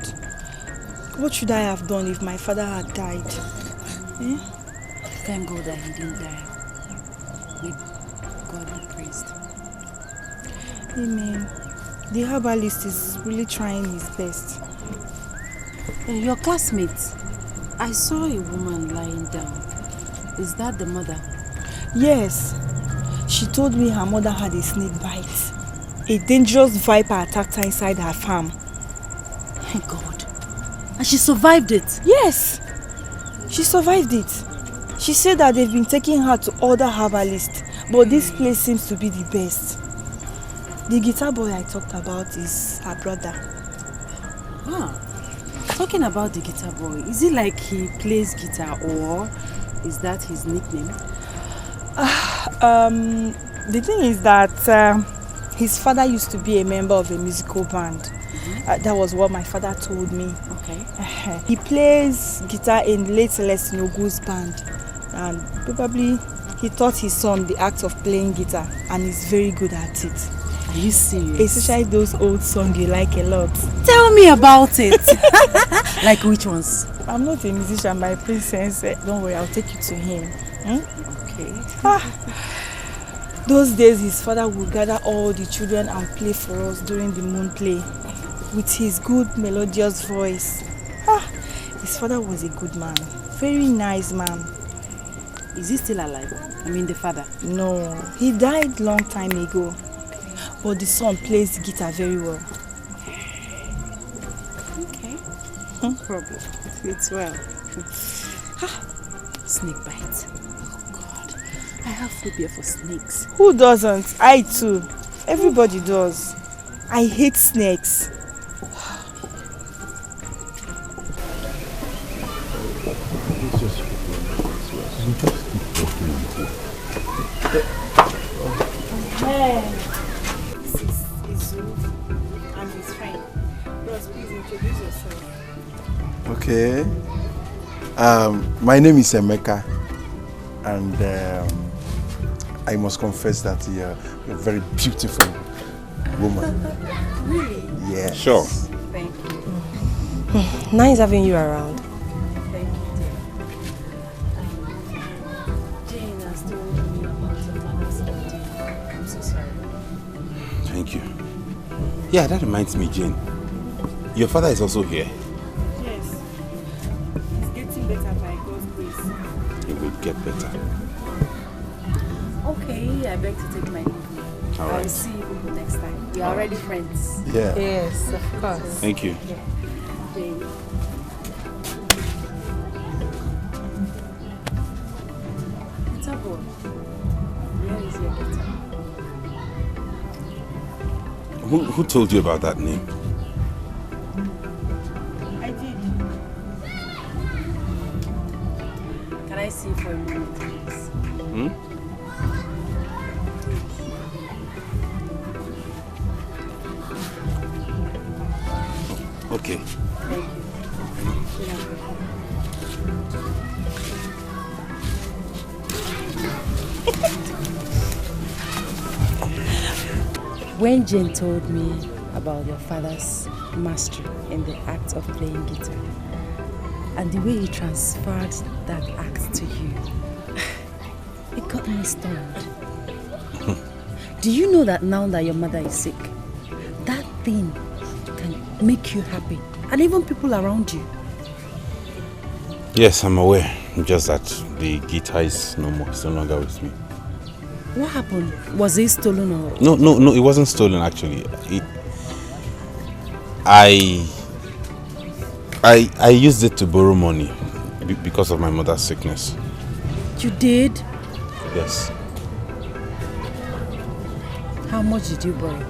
What should I have done if my father had died? Eh? Thank God that he didn't die. May God be praised. Amen. The herbalist is really trying his best. Your classmate, I saw a woman lying down. Is that the mother? Yes, She told me her mother had a snake bite. A dangerous viper attacked her inside her farm. Thank God. And she survived it? Yes. She survived it. She said that they've been taking her to other herbalists, but this place seems to be the best. The guitar boy I talked about is her brother. Ah. Talking about the guitar boy, is it like he plays guitar or is that his nickname? The thing is that his father used to be a member of a musical band. That was what my father told me. Okay. He plays guitar in late Celestine Ogu's band, and probably he taught his son the act of playing guitar, and he's very good at it. Are you serious? Especially those old songs you like a lot. Tell me about it. Like which ones? I'm not a musician, my princess. Don't worry, I'll take you to him. Okay. Those days his father would gather all the children and play for us during the moon play with his good melodious voice. His father was a good man, very nice man. Is he still alive? I mean the father? No, he died long time ago. But the son plays the guitar very well. Okay. No problem. It's well. Snake bite. Oh God. I have phobia for snakes. Who doesn't? I too. Everybody does. I hate snakes. This is Izunna and his friend. Bros, please introduce yourself. Okay. My name is Emeka, and I must confess that you're a very beautiful woman. Really? Yeah. Sure. Thank you. Nice having you around. Thank you, dear. Jane has told me about your father's body. I'm so sorry. Thank you. Yeah, that reminds me, Jane. Your father is also here. Yes. He's getting better by God's grace. He will get better. Okay, I beg to take my leave. All right. I'll see you next time. We are already friends. Yeah. Yes, of course. Thank you. Yeah. Jane. Guitar boy, where is your guitar? Who told you about that name? I did. Can I see for a minute, please? Okay. Thank you. When Jane told me about your father's mastery in the act of playing guitar and the way he transferred that act to you, it got me stunned. Do you know that now that your mother is sick, that thing can make you happy and even people around you? Yes, I'm aware. Just that the guitar is no more. It's no longer with me. What happened? Was it stolen or? No, it wasn't stolen actually. I used it to borrow money because of my mother's sickness. You did? Yes. How much did you borrow?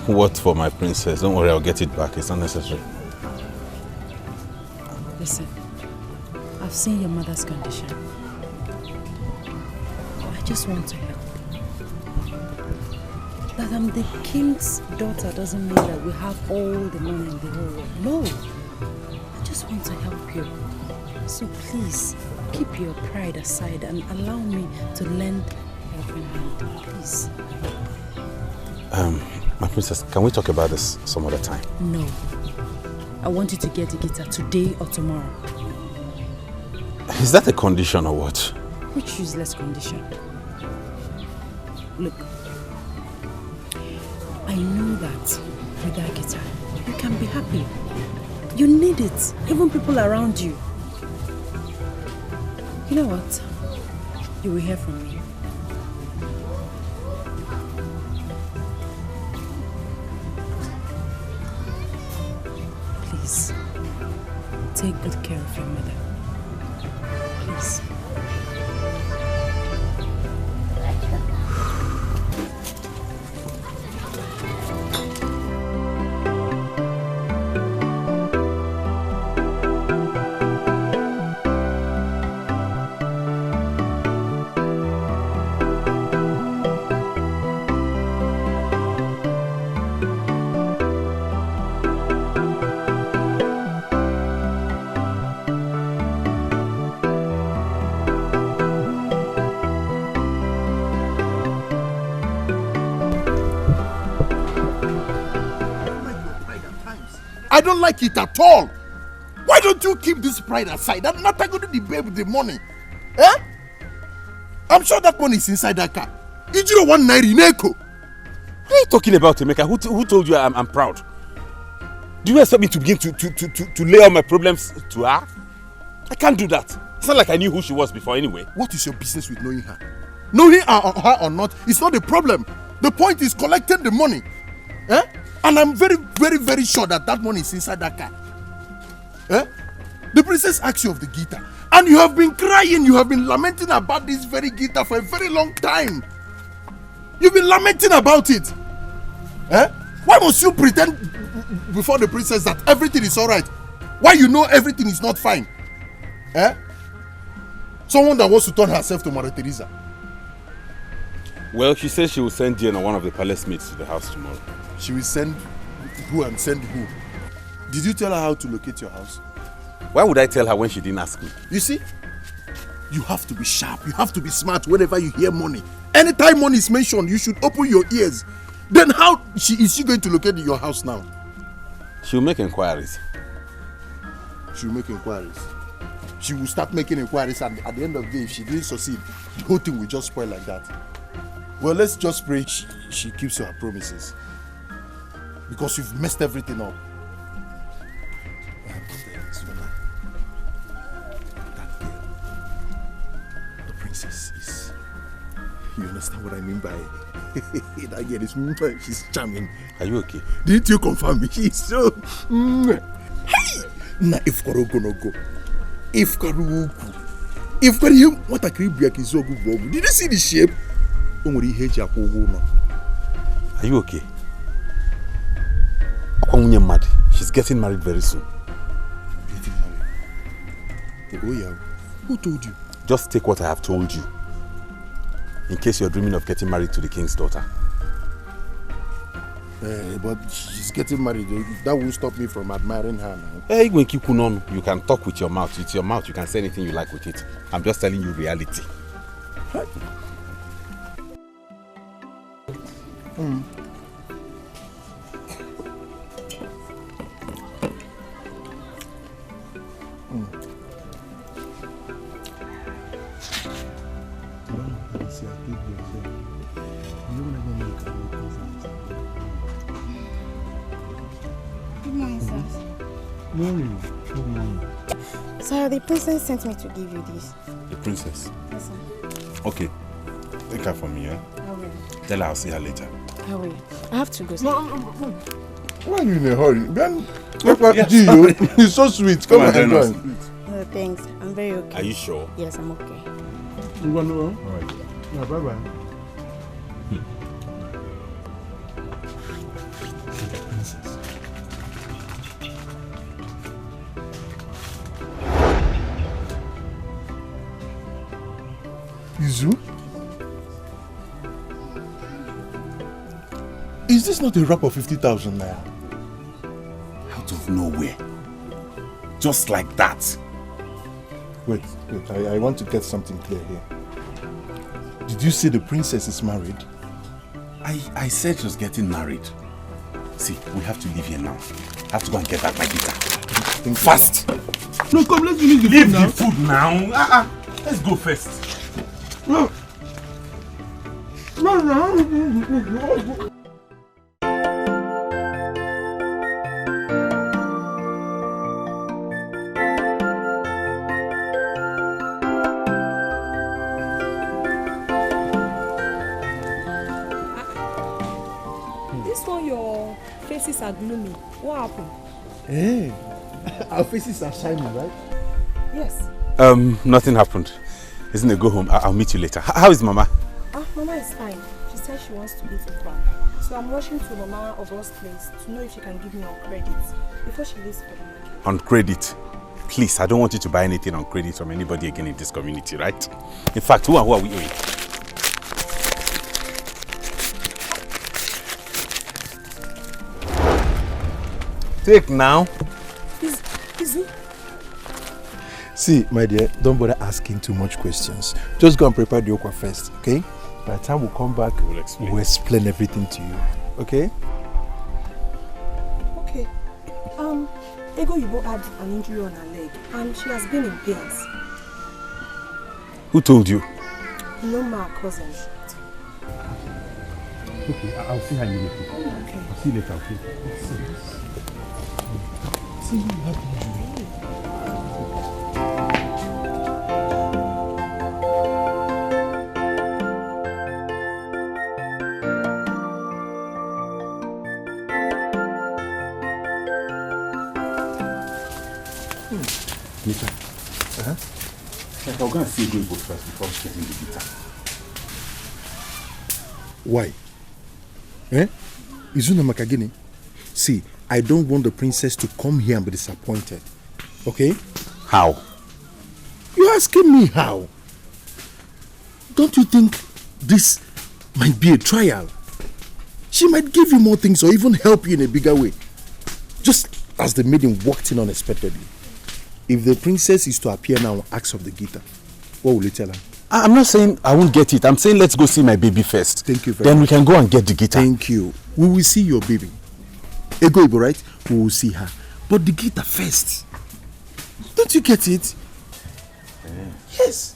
What for, my princess? Don't worry, I'll get it back. It's not necessary. Listen, I've seen your mother's condition. I just want to help. That I'm the king's daughter doesn't mean that we have all the money in the whole world. No, I just want to help you. So please, keep your pride aside and allow me to lend a helping hand, please. My princess, can we talk about this some other time? No. I want you to get the guitar today or tomorrow. Is that a condition or what? Which useless condition? Look, I know that with that guitar, you can be happy. You need it, even people around you. You know what? You will hear from me. Please, take good care of your mother. Please. I don't like it at all. Why don't you keep this pride aside? I'm not going to debate with the money. Eh? I'm sure that money is inside that car. Did you know 1 naira in Echo? What are you talking about, Emeka? Who told you I'm proud? Do you expect me to begin to lay all my problems to her? I can't do that. It's not like I knew who she was before anyway. What is your business with knowing her? Knowing her or not is not the problem. The point is collecting the money. Eh? And I'm very, very, very sure that money is inside that car. Eh? The princess asked you of the guitar. And you have been crying, you have been lamenting about this very guitar for a very long time. You've been lamenting about it. Eh? Why must you pretend before the princess that everything is alright? Why you know everything is not fine? Eh? Someone that wants to turn herself to Mother Teresa. Well, she says she will send Jane or one of the palace maids to the house tomorrow. She will send who and send who? Did you tell her how to locate your house? Why would I tell her when she didn't ask me? You see, you have to be sharp, you have to be smart whenever you hear money. Anytime money is mentioned, you should open your ears. Then how is she going to locate your house now? She'll make inquiries. She'll make inquiries. She will start making inquiries, and at the end of the day, if she didn't succeed, the whole thing will just spoil like that. Well, let's just pray she keeps her promises. Because you've messed everything up. That girl, the princess is... You understand what I mean by... that girl is... She's charming. Are you okay? Didn't you confirm me? She's so... Hey! Na if Karugo no go. If Karugo... If Karugo... What a creepy akizogu bobu. Did you see the shape? Are you okay? She's getting married very soon. Getting married? Oh yeah. Who told you? Just take what I have told you. In case you're dreaming of getting married to the king's daughter. But she's getting married. That won't stop me from admiring her now. Hey, you can talk with your mouth. With your mouth, you can say anything you like with it. I'm just telling you reality. Huh? Good morning, sir. Morning. Good morning. Sir, the princess sent me to give you this. The princess? Yes, sir. Okay. Take her from me, yeah? I will. Tell her I'll see her later. I will. I have to go, sir. No. Why are you in a hurry? Ben, look at Gio. He's so sweet. Come on, join us. No, thanks. I'm very okay. Are you sure? Yes, I'm okay. You want to go? All right. Yeah, bye-bye. Izu? Is this not a wrap of 50,000 naira? Out of nowhere. Just like that. Wait, I want to get something clear here. Did you say the princess is married? I said she was getting married. See, we have to leave here now. I have to go and get back my guitar. Fast! No, come, let's finish the leave food now. Leave the food now. Let's go first. No. No. this one your faces are gloomy. What happened? Hey, our faces are shining, right? Yes. Nothing happened. Isn't it? Go home. I'll meet you later. How is Mama? Mama is fine. She said she wants to eat it back. So I'm rushing to Mama Ogo's place to know if she can give me on credit before she leaves for the market. On credit? Please, I don't want you to buy anything on credit from anybody again in this community, right? In fact, who are we owing? Take now. Easy. See, my dear, don't bother asking too much questions. Just go and prepare the okwa first, okay? By the time we come back, we'll explain everything to you, okay? Okay. Egoyibo had an injury on her leg and she has been in pains. Who told you? No, my cousin. Okay, I'll see her immediately. Okay. I'll see you later, okay? See, you have injury. Mika, I'll go and see Egoyibo first before getting the guitar. Why? Izunna Makagini? See, I don't want the princess to come here and be disappointed. Okay? How? You're asking me how? Don't you think this might be a trial? She might give you more things or even help you in a bigger way. Just as the maiden walked in unexpectedly. If the princess is to appear now and ask of the guitar, what will you tell her? I'm not saying I won't get it. I'm saying let's go see my baby first. Thank you very much. Then we can go and get the guitar. Thank you. We will see your baby. Egoyibo, right? We will see her. But the guitar first. Don't you get it? Yes.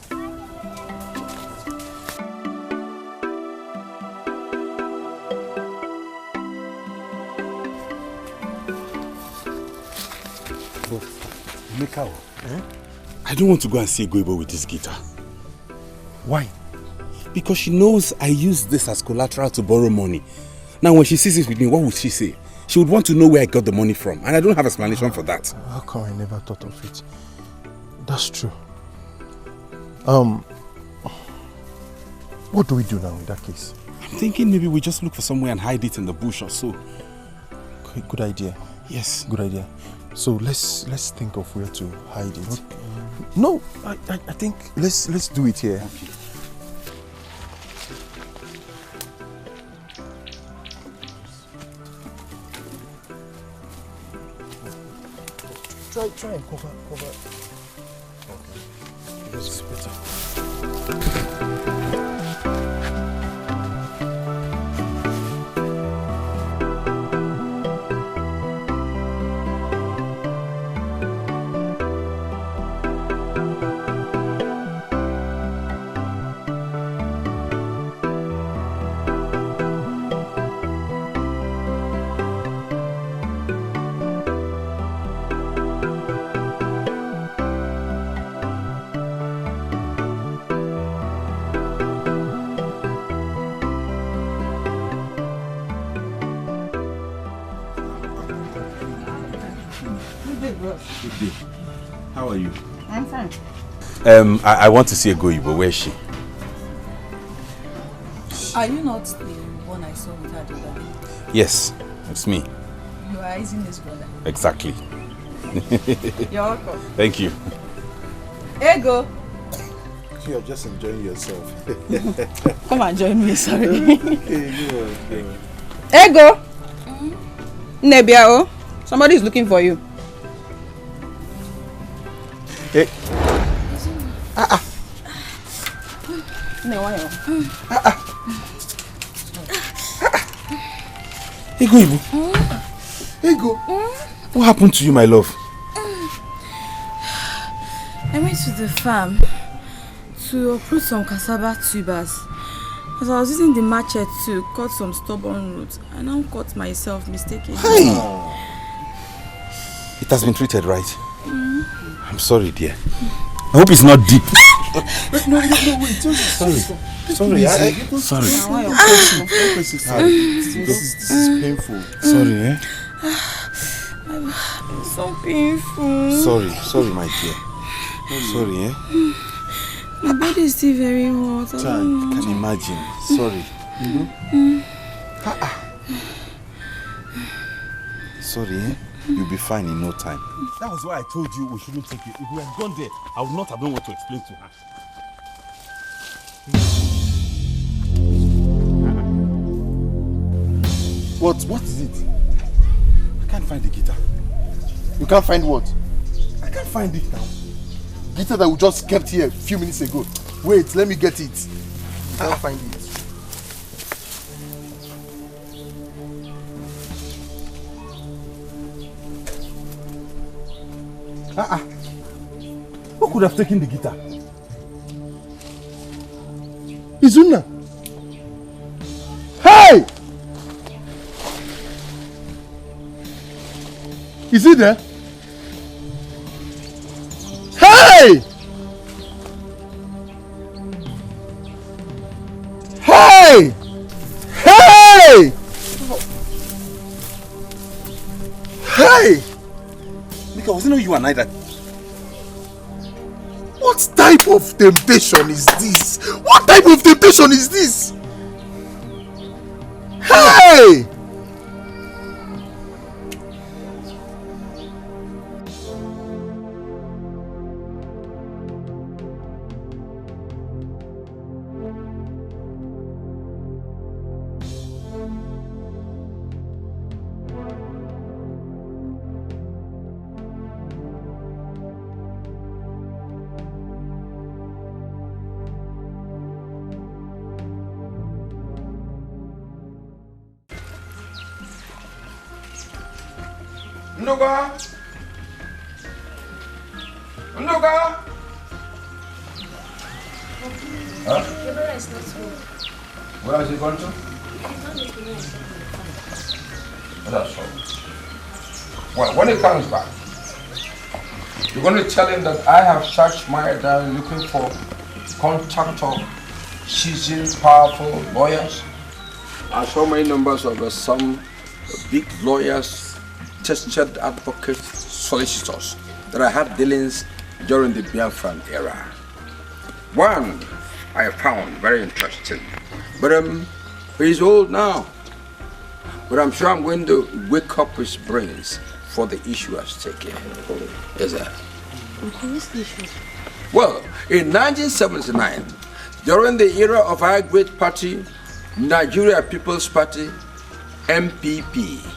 Mika, I don't want to go and see Egoyibo with this guitar. Why? Because she knows I use this as collateral to borrow money. Now when she sees it with me, what would she say? She would want to know where I got the money from. And I don't have an explanation for that. How come I never thought of it? That's true. What do we do now in that case? I'm thinking maybe we just look for somewhere and hide it in the bush or so. Okay, good idea. Yes. Good idea. So let's think of where to hide it. Okay. No, I think let's do it here. Okay. Try and cover. Okay. That's better. Good day. How are you? I'm fine. I want to see Egoyibo. Where is she? Are you not the one I saw with her the other day? Yes, it's me. You are Izinna's brother. Exactly. You're welcome. Thank you. Ego! You're just enjoying yourself. Come and join me, sorry. Okay, go on. Ego! Nebiao, somebody is looking for you. Hey. Egoyibo. Ego. What happened to you, my love? I went to the farm to uproot some cassava tubers. As I was using the machete to cut some stubborn roots, I now cut myself mistakenly. Hey. It has been treated right. I'm sorry, dear. I hope it's not deep. No, wait. Sorry. Sorry. This is painful. Sorry, so painful. Sorry, my dear. Sorry, My body is still very hot. I can imagine. Sorry. Sorry, You'll be fine in no time. That was why I told you we shouldn't take it. If we had gone there, I would not have known what to explain to her. What is it? I can't find the guitar. You can't find what? I can't find it now. Guitar that we just kept here a few minutes ago. Wait, let me get it. I can't find it. Who could have taken the guitar? Izunna! Hey! Is he there? Hey! Hey! Hey! Hey! Because wasn't it you and I that... What type of temptation is this? What type of temptation is this? Hey! Nduga! Nduga! Huh? Your brother is not home. Where is he going to? That's all. Well, when he comes back, you're going to tell him that I have searched my diary looking for contact of seasoned, powerful lawyers. I saw many numbers of some big lawyers, tested advocates, solicitors that I had dealings during the Biafran era. One I found very interesting, but he's old now. But I'm sure I'm going to wake up his brains for the issue at stake here. Yes, sir. What's the issue? Well, in 1979, during the era of our great party, Nigeria People's Party, MPP,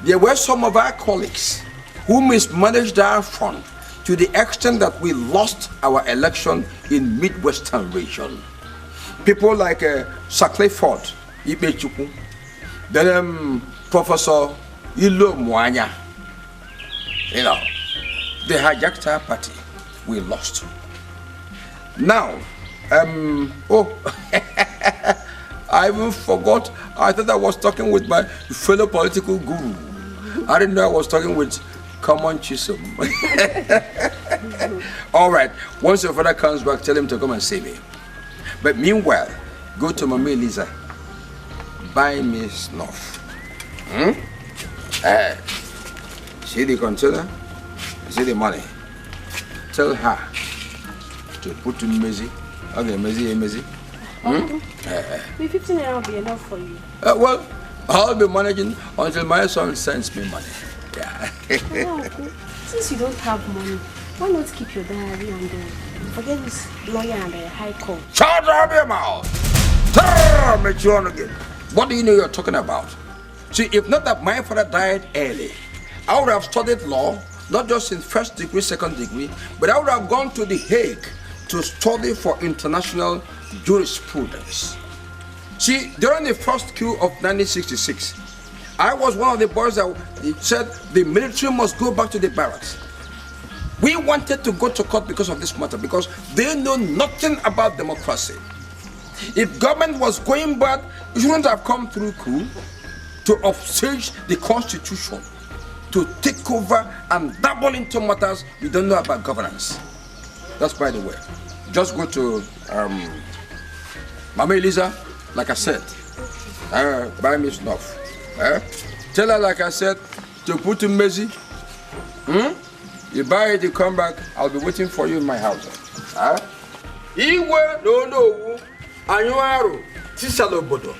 there were some of our colleagues who mismanaged our fund to the extent that we lost our election in Midwestern region. People like Sir Clifford Ibechukwu, then Professor Ilo Mwanya, you know, they hijacked our party. We lost. Now, I even forgot. I thought I was talking with my fellow political guru. I didn't know I was talking with Common Chisholm. All right, once your father comes back, tell him to come and see me. But meanwhile, go to Mama Eliza. Buy me snuff. See the container? See the money? Tell her to put in Mezi. Okay, Mezi. Will 15 naira be enough for you? Well, I'll be managing until my son sends me money. Yeah. Okay. Since you don't have money, why not keep your diary and forget this lawyer and the high court? Shut up your mouth! Again. What do you know you're talking about? See, if not that my father died early, I would have studied law, not just in first degree, second degree, but I would have gone to The Hague to study for international jurisprudence. See, during the first coup of 1966, I was one of the boys that said the military must go back to the barracks. We wanted to go to court because of this matter, because they know nothing about democracy. If government was going bad, it shouldn't have come through coup to upstage the constitution, to take over and dabble into matters we don't know about governance. That's by the way. just go to Mama Eliza, like I said. Buy me snuff. Tell her, like I said, to put in Mezi. You buy it, you come back, I'll be waiting for you in my house. Igwe no anyuaru tisalobodo.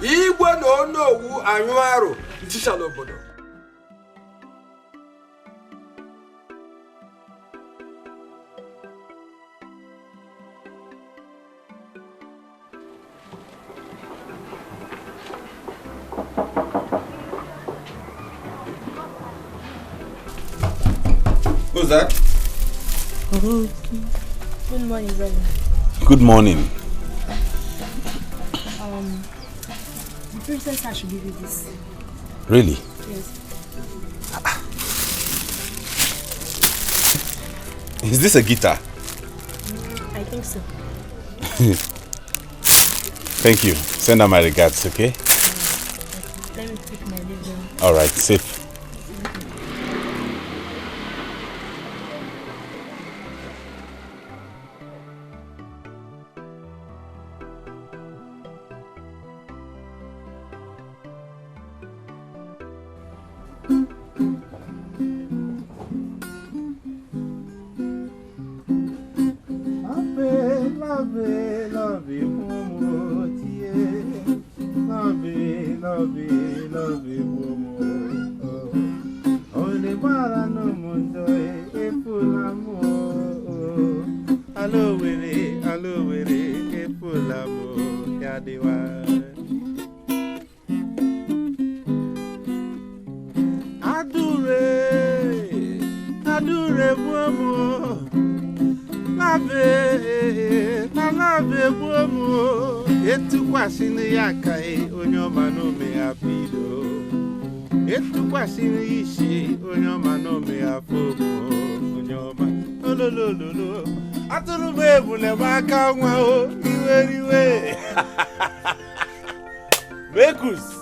Igwe no anyuaru tisalobodo. Who's that? Good morning, brother. Good morning. The princess I should give you this. Really? Yes. Is this a guitar? I think so. Thank you. Send her my regards, okay? Let me pick my living. All right, safe.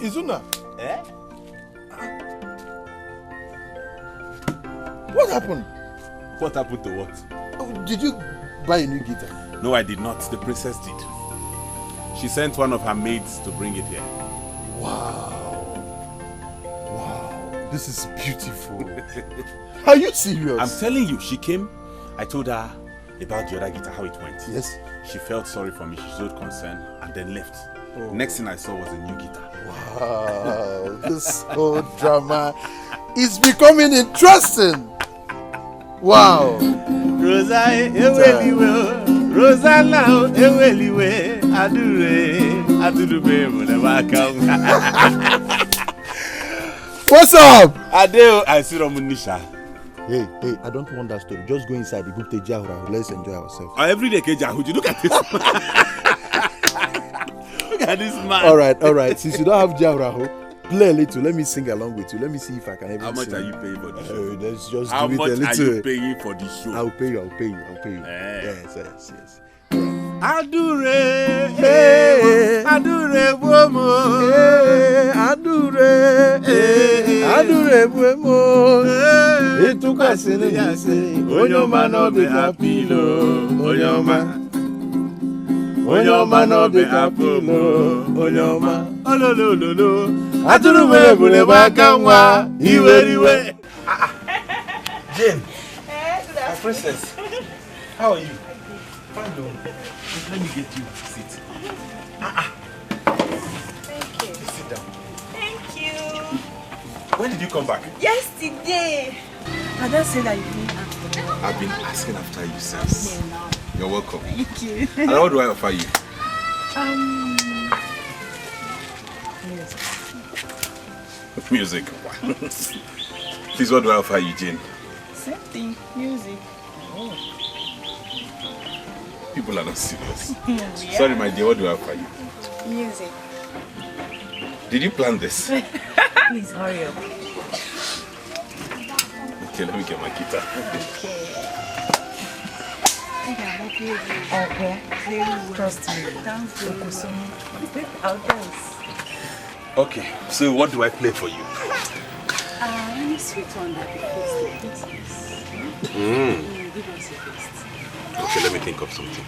Izunna. What happened? What happened to what? Oh, did you buy a new guitar? No, I did not. The princess did. She sent one of her maids to bring it here. Wow. Wow. This is beautiful. Are you serious? I'm telling you, she came. I told her about the other guitar, how it went. Yes. She felt sorry for me. She showed concern and then left. Oh. Next thing I saw was a new guitar. Wow. This whole drama is becoming interesting. Wow. Rosa eweliwe, Rosa now eweliwe, adurube mulewaka. What's up? Adeo, I see Romunisha. Hey, I don't want that story. Just go inside the group Jahura. Let's enjoy ourselves. Every day, Kejahuji, look at this man. Look at this man. All right. Since you don't have Jahura, play a little. Let me sing along with you. Let me see if I can ever How much sing. Are you paying for the show? Let's just How do it a much little. are you paying for the show? I'll pay you. Yes. Adure, adure bomo, adure bomo. Etuka sini yase, onyoma no be happy lo, onyoma no be happy lo, onyoma. Ololololo, adure bule bakanwa, iweriwe. Jane, my princess, how are you? Fine, though. Let me get you a seat. Thank you. Sit down. Thank you. When did you come back? Yesterday. I don't say that you didn't ask. I've been asking after you since. No. You're welcome. Thank you. And what do I offer you? Music. Music. Please, what do I offer you, Jane? Same thing. Music. Oh. People are not serious. Yeah. Sorry, my dear, what do I offer you? Music. Did you plan this? Please hurry up. Okay, let me get my guitar. Okay. Trust me. Thank you so much. I'll dance. Okay, so what do I play for you? Any sweet one that you taste. Give us your best. Okay, let me think of something.